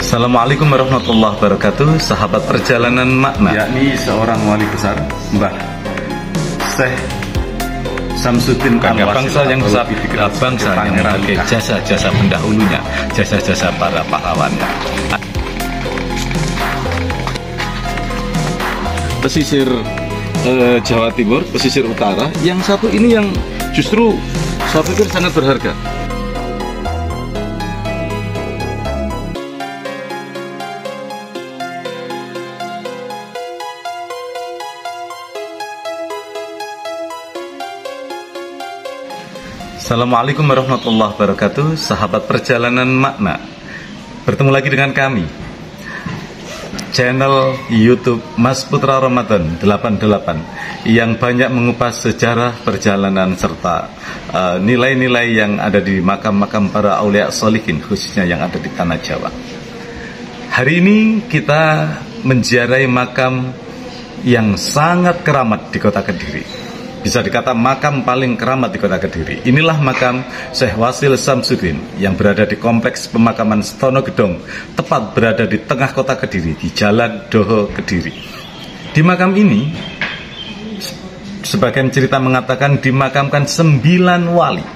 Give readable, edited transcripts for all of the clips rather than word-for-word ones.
Assalamualaikum warahmatullahi wabarakatuh, sahabat perjalanan makna, yakni seorang wali besar, Mbah Syekh Samsudin Al-Wasil, yang besar bangsa yang memakai jasa-jasa pendahulunya, jasa-jasa para pahlawannya. Pesisir Jawa Timur, pesisir utara, yang satu ini yang justru saya pikir sangat berharga. Assalamualaikum warahmatullahi wabarakatuh, sahabat perjalanan makna. Bertemu lagi dengan kami, channel YouTube Mas Putra Ramadan 88, yang banyak mengupas sejarah perjalanan serta nilai-nilai yang ada di makam-makam para aulia sholihin, khususnya yang ada di tanah Jawa. Hari ini kita menziarahi makam yang sangat keramat di kota Kediri. Bisa dikata makam paling keramat di kota Kediri. Inilah makam Syekh Wasil Samsudin yang berada di kompleks pemakaman Setono Gedong, tepat berada di tengah kota Kediri, di Jalan Doho Kediri. Di makam ini, sebagian cerita mengatakan dimakamkan 9 wali.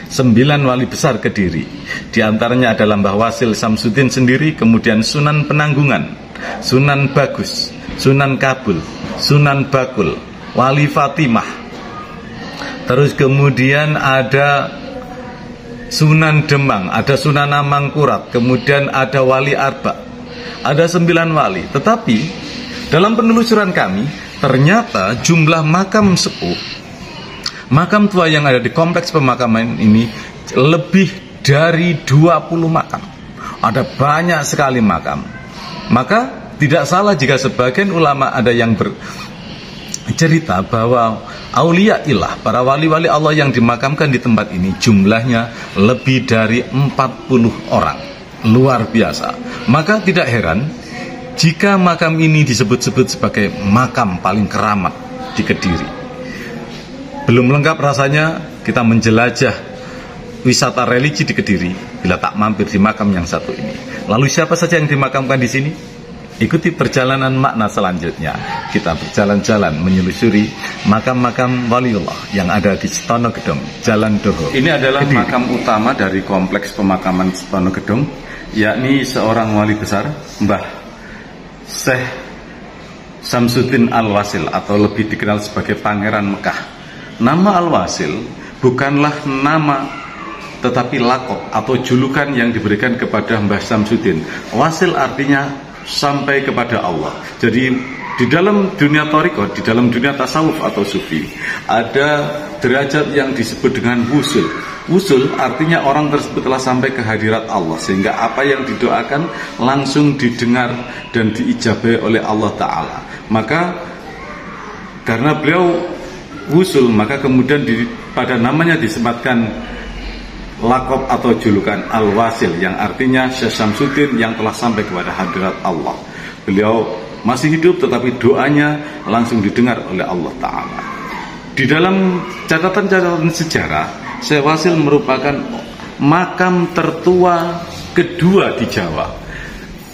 9 wali besar Kediri. Di antaranya adalah Mbah Wasil Samsudin sendiri, kemudian Sunan Penanggungan, Sunan Bagus, Sunan Kabul, Sunan Bakul, Wali Fatimah. Terus kemudian ada Sunan Demang, ada Sunan Amangkurat, kemudian ada Wali Arba. Ada 9 wali. Tetapi dalam penelusuran kami, ternyata jumlah makam sepuh, makam tua yang ada di kompleks pemakaman ini lebih dari 20 makam. Ada banyak sekali makam. Maka tidak salah jika sebagian ulama ada yang bercerita bahwa aulia ilah, para wali-wali Allah yang dimakamkan di tempat ini jumlahnya lebih dari 40 orang. Luar biasa. Maka tidak heran jika makam ini disebut-sebut sebagai makam paling keramat di Kediri. Belum lengkap rasanya kita menjelajah wisata religi di Kediri bila tak mampir di makam yang satu ini. Lalu siapa saja yang dimakamkan di sini? Ikuti perjalanan makna selanjutnya. Kita berjalan-jalan menyusuri makam-makam waliullah yang ada di Setono Gedong, Jalan Doho. Ini adalah Kediri. Makam utama dari kompleks pemakaman Setono Gedong, yakni seorang wali besar, Mbah Syekh Samsudin Al-Wasil, atau lebih dikenal sebagai Pangeran Mekah. Nama Al-Wasil bukanlah nama, tetapi lakop atau julukan yang diberikan kepada Mbah Samsudin. Wasil artinya sampai kepada Allah. Jadi di dalam dunia thariqah, di dalam dunia tasawuf atau sufi, ada derajat yang disebut dengan wusul. Wusul artinya orang tersebut telah sampai ke hadirat Allah, sehingga apa yang didoakan langsung didengar dan diijabahi oleh Allah Ta'ala. Maka karena beliau wusul, maka kemudian pada namanya disematkan lakop atau julukan Al-Wasil, yang artinya Syekh Samsudin yang telah sampai kepada hadirat Allah. Beliau masih hidup tetapi doanya langsung didengar oleh Allah Ta'ala. Di dalam catatan-catatan sejarah, Syekh Wasil merupakan makam tertua kedua di Jawa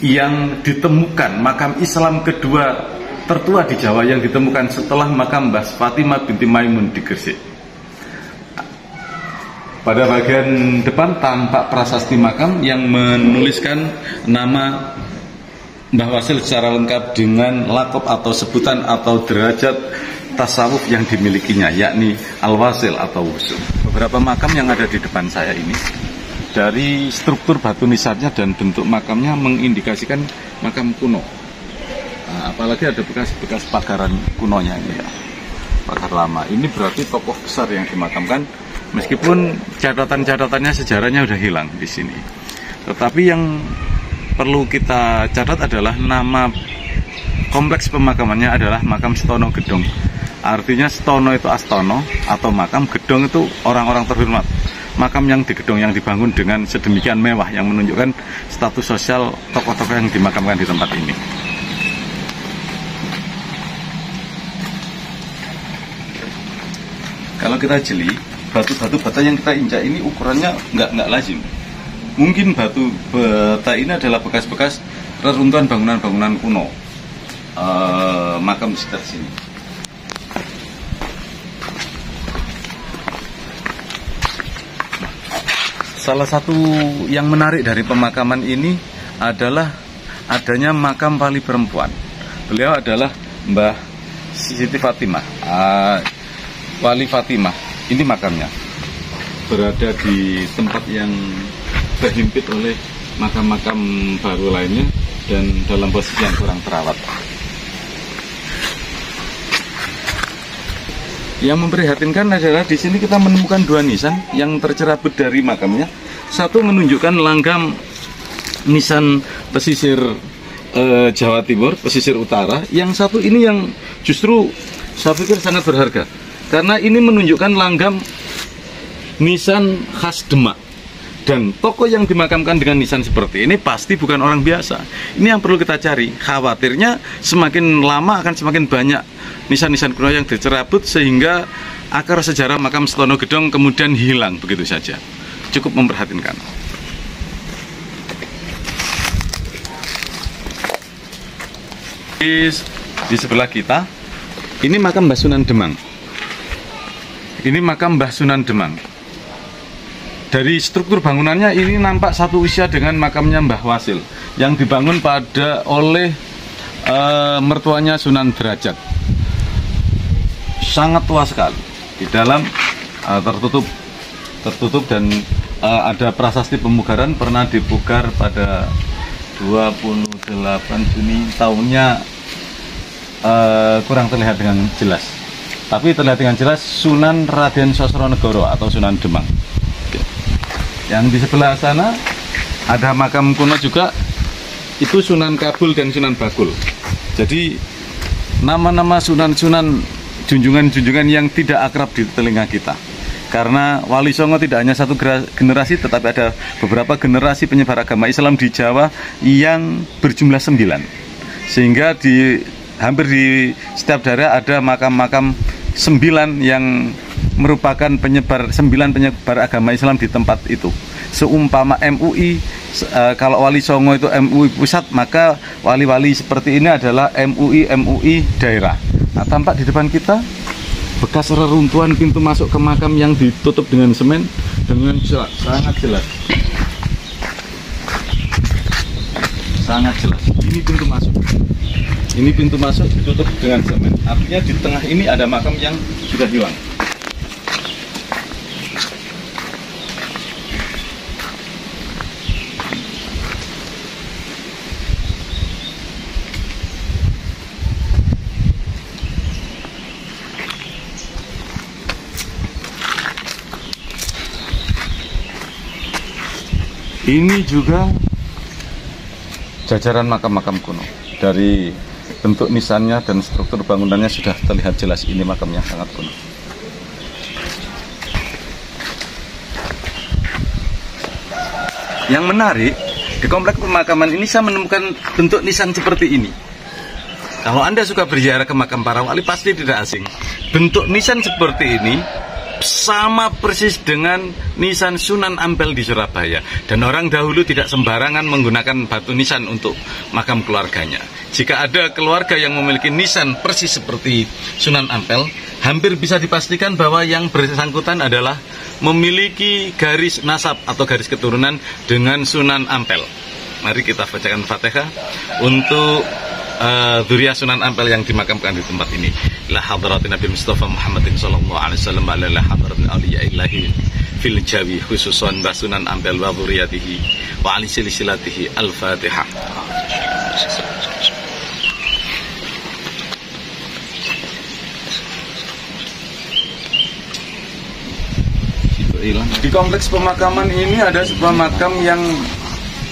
yang ditemukan, makam Islam kedua tertua di Jawa yang ditemukan setelah makam Mbah Fatimah binti Maimun di Gresik. Pada bagian depan tampak prasasti makam yang menuliskan nama Mbah Wasil secara lengkap dengan lakop atau sebutan atau derajat tasawuf yang dimilikinya, yakni Al-Wasil atau Wusul. Beberapa makam yang ada di depan saya ini, dari struktur batu nisannya dan bentuk makamnya mengindikasikan makam kuno. Nah, apalagi ada bekas-bekas pagaran kunonya ini ya, pagar lama. Ini berarti tokoh besar yang dimakamkan. Meskipun catatan-catatannya sejarahnya sudah hilang di sini, tetapi yang perlu kita catat adalah nama kompleks pemakamannya adalah makam Setono Gedong. Artinya Setono itu Astono atau makam, Gedong itu orang-orang terhormat. Makam yang di Gedong yang dibangun dengan sedemikian mewah yang menunjukkan status sosial tokoh-tokoh yang dimakamkan di tempat ini. Kalau kita jeli, batu-batu bata yang kita injak ini ukurannya nggak lazim. mungkin batu bata ini adalah bekas-bekas reruntuhan bangunan-bangunan kuno makam di sekitar sini. Salah satu yang menarik dari pemakaman ini adalah adanya makam wali perempuan. Beliau adalah Mbah Siti Fatimah, Wali Fatimah. Ini makamnya, berada di tempat yang terhimpit oleh makam-makam baru lainnya dan dalam posisi yang kurang terawat. Yang memprihatinkan adalah di sini kita menemukan dua nisan yang tercerabut dari makamnya. Satu menunjukkan langgam nisan pesisir Jawa Timur, pesisir utara. Yang satu ini yang justru saya pikir sangat berharga, karena ini menunjukkan langgam nisan khas Demak. Dan tokoh yang dimakamkan dengan nisan seperti ini pasti bukan orang biasa. Ini yang perlu kita cari. Khawatirnya semakin lama akan semakin banyak nisan-nisan kuno yang dicerabut, sehingga akar sejarah makam Setono Gedong kemudian hilang begitu saja. Cukup memprihatinkan. Di sebelah kita, ini makam Mbah Sunan Demang. Ini makam Mbah Sunan Demang. Dari struktur bangunannya ini nampak satu usia dengan makamnya Mbah Wasil yang dibangun oleh mertuanya Sunan Derajat. Sangat tua sekali. Di dalam tertutup dan ada prasasti pemugaran, pernah dipugar pada 28 Juni tahunnya, kurang terlihat dengan jelas. Tapi terlihat dengan jelas Sunan Raden Sosronegoro atau Sunan Demang. Yang di sebelah sana ada makam kuno juga, itu Sunan Kabul dan Sunan Bakul. Jadi nama-nama sunan-sunan, junjungan-junjungan yang tidak akrab di telinga kita. Karena Wali Songo tidak hanya satu generasi, tetapi ada beberapa generasi penyebar agama Islam di Jawa yang berjumlah 9. Sehingga hampir di setiap daerah ada makam-makam 9 yang merupakan 9 penyebar agama Islam di tempat itu. Seumpama MUI, kalau Wali Songo itu MUI pusat, maka wali-wali seperti ini adalah MUI daerah. Nah, tampak di depan kita bekas reruntuhan pintu masuk ke makam yang ditutup dengan semen dengan jelas, sangat jelas. Sangat jelas. Ini pintu masuk. Ini pintu masuk ditutup dengan semen. Artinya di tengah ini ada makam yang sudah hilang. Ini juga jajaran makam-makam kuno. Dari bentuk nisannya dan struktur bangunannya sudah terlihat jelas ini makamnya sangat kuno. Yang menarik, di kompleks pemakaman ini saya menemukan bentuk nisan seperti ini. Kalau Anda suka berziarah ke makam para wali pasti tidak asing. Bentuk nisan seperti ini sama persis dengan nisan Sunan Ampel di Surabaya. Dan orang dahulu tidak sembarangan menggunakan batu nisan untuk makam keluarganya. Jika ada keluarga yang memiliki nisan persis seperti Sunan Ampel, hampir bisa dipastikan bahwa yang bersangkutan adalah memiliki garis nasab atau garis keturunan dengan Sunan Ampel. Mari kita bacakan Fatihah untuk Dzurriyyah Sunan Ampel yang dimakamkan di tempat ini. La hadratin Nabi Mustafa Muhammadin sallallahu alaihi wasallam ala la hadratin awliya ilahi fil jawi khususan Mbah Sunan Ampel wa dzurriyyatihi wa ali silsilatihi. Al-Fatihah. Di kompleks pemakaman ini ada sebuah makam yang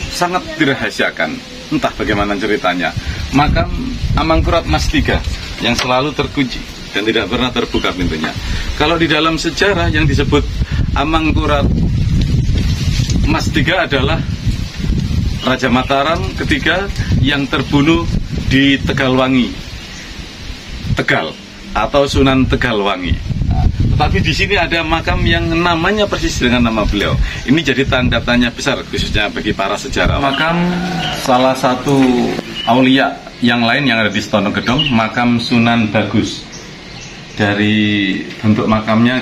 sangat dirahasiakan. Entah bagaimana ceritanya. Makam Amangkurat Mas Tiga yang selalu terkunci dan tidak pernah terbuka pintunya. Kalau di dalam sejarah yang disebut Amangkurat Mas Tiga adalah Raja Mataram ketiga yang terbunuh di Tegalwangi, Tegal atau Sunan Tegalwangi. Nah, Tetapi di sini ada makam yang namanya persis dengan nama beliau. Ini jadi tanda tanya besar khususnya bagi para sejarah. Makam salah satu aulia yang lain yang ada di Setono Gedong, makam Sunan Bagus. Dari bentuk makamnya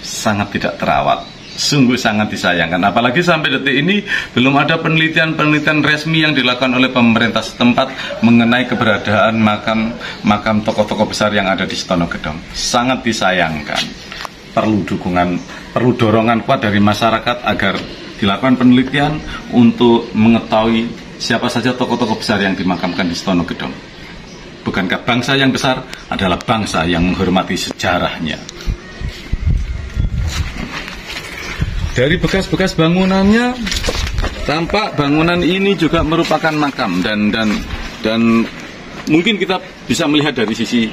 sangat tidak terawat, sungguh sangat disayangkan. Apalagi sampai detik ini belum ada penelitian resmi yang dilakukan oleh pemerintah setempat mengenai keberadaan makam tokoh-tokoh besar yang ada di Setono Gedong. Sangat disayangkan. Perlu dukungan, perlu dorongan kuat dari masyarakat agar dilakukan penelitian untuk mengetahui siapa saja tokoh-tokoh besar yang dimakamkan di Setono Gedong. Bukankah bangsa yang besar adalah bangsa yang menghormati sejarahnya? Dari bekas-bekas bangunannya, tampak bangunan ini juga merupakan makam dan mungkin kita bisa melihat dari sisi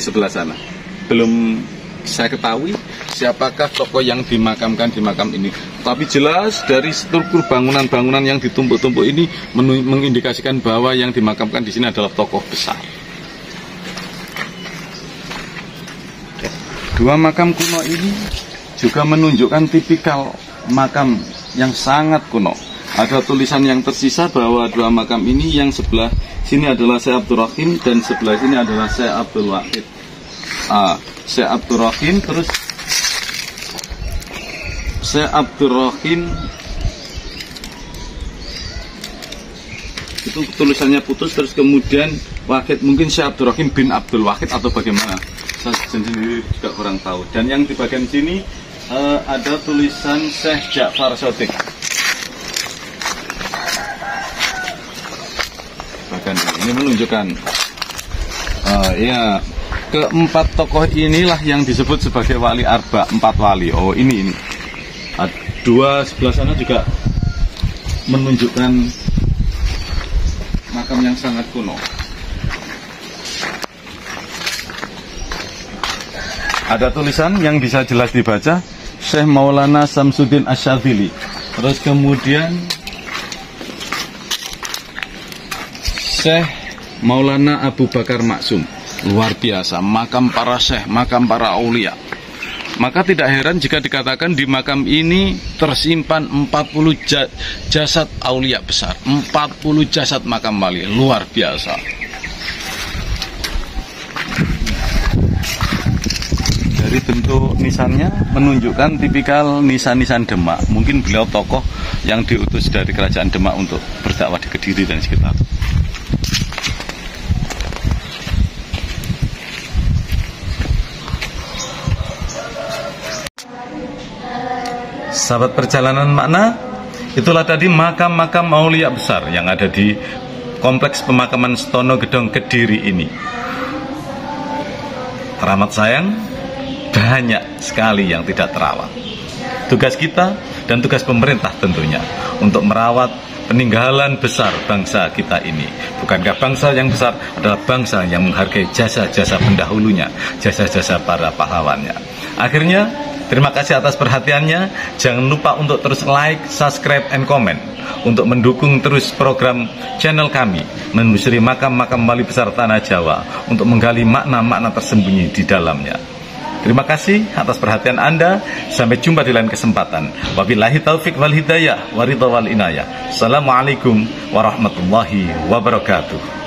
sebelah sana. Belum saya ketahui siapakah tokoh yang dimakamkan di makam ini. Tapi jelas dari struktur bangunan-bangunan yang ditumpuk-tumpuk ini mengindikasikan bahwa yang dimakamkan di sini adalah tokoh besar. Dua makam kuno ini juga menunjukkan tipikal makam yang sangat kuno. Ada tulisan yang tersisa bahwa dua makam ini yang sebelah sini adalah Syekh Abdul Rahim dan sebelah sini adalah Syekh Abdul Wahid. Syekh Abdul Rahim, terus Syekh Abdul Rahim itu tulisannya putus, terus kemudian Wahid, mungkin Syekh Abdul Rahim bin Abdul Wahid atau bagaimana, saya sendiri juga kurang tahu. Dan yang di bagian sini ada tulisan Syekh Ja'far Shadiq. Bahkan ini menunjukkan ya, keempat tokoh inilah yang disebut sebagai wali arba, 4 wali. Oh ini. Dua sebelah sana juga menunjukkan makam yang sangat kuno. Ada tulisan yang bisa jelas dibaca, Syekh Maulana Samsuddin Asyadzili. Terus kemudian Syekh Maulana Abu Bakar Maksum. Luar biasa, makam para syekh, makam para aulia. Maka tidak heran jika dikatakan di makam ini tersimpan 40 jasad aulia besar, 40 jasad makam wali. Luar biasa. Dari bentuk nisannya menunjukkan tipikal nisan-nisan Demak. Mungkin beliau tokoh yang diutus dari kerajaan Demak untuk berdakwah di Kediri dan sekitar. Sahabat perjalanan makna, itulah tadi makam-makam aulia besar yang ada di kompleks pemakaman Setono Gedong Kediri ini. Teramat sayang, banyak sekali yang tidak terawat. Tugas kita dan tugas pemerintah tentunya untuk merawat peninggalan besar bangsa kita ini. Bukankah bangsa yang besar adalah bangsa yang menghargai jasa-jasa pendahulunya, jasa-jasa para pahlawannya. Akhirnya, terima kasih atas perhatiannya. Jangan lupa untuk terus like, subscribe, and comment untuk mendukung terus program channel kami menelusuri makam-makam wali besar Tanah Jawa untuk menggali makna-makna tersembunyi di dalamnya. Terima kasih atas perhatian Anda. Sampai jumpa di lain kesempatan. Wabillahi taufik wal hidayah wa ridha wal inayah. Assalamualaikum warahmatullahi wabarakatuh.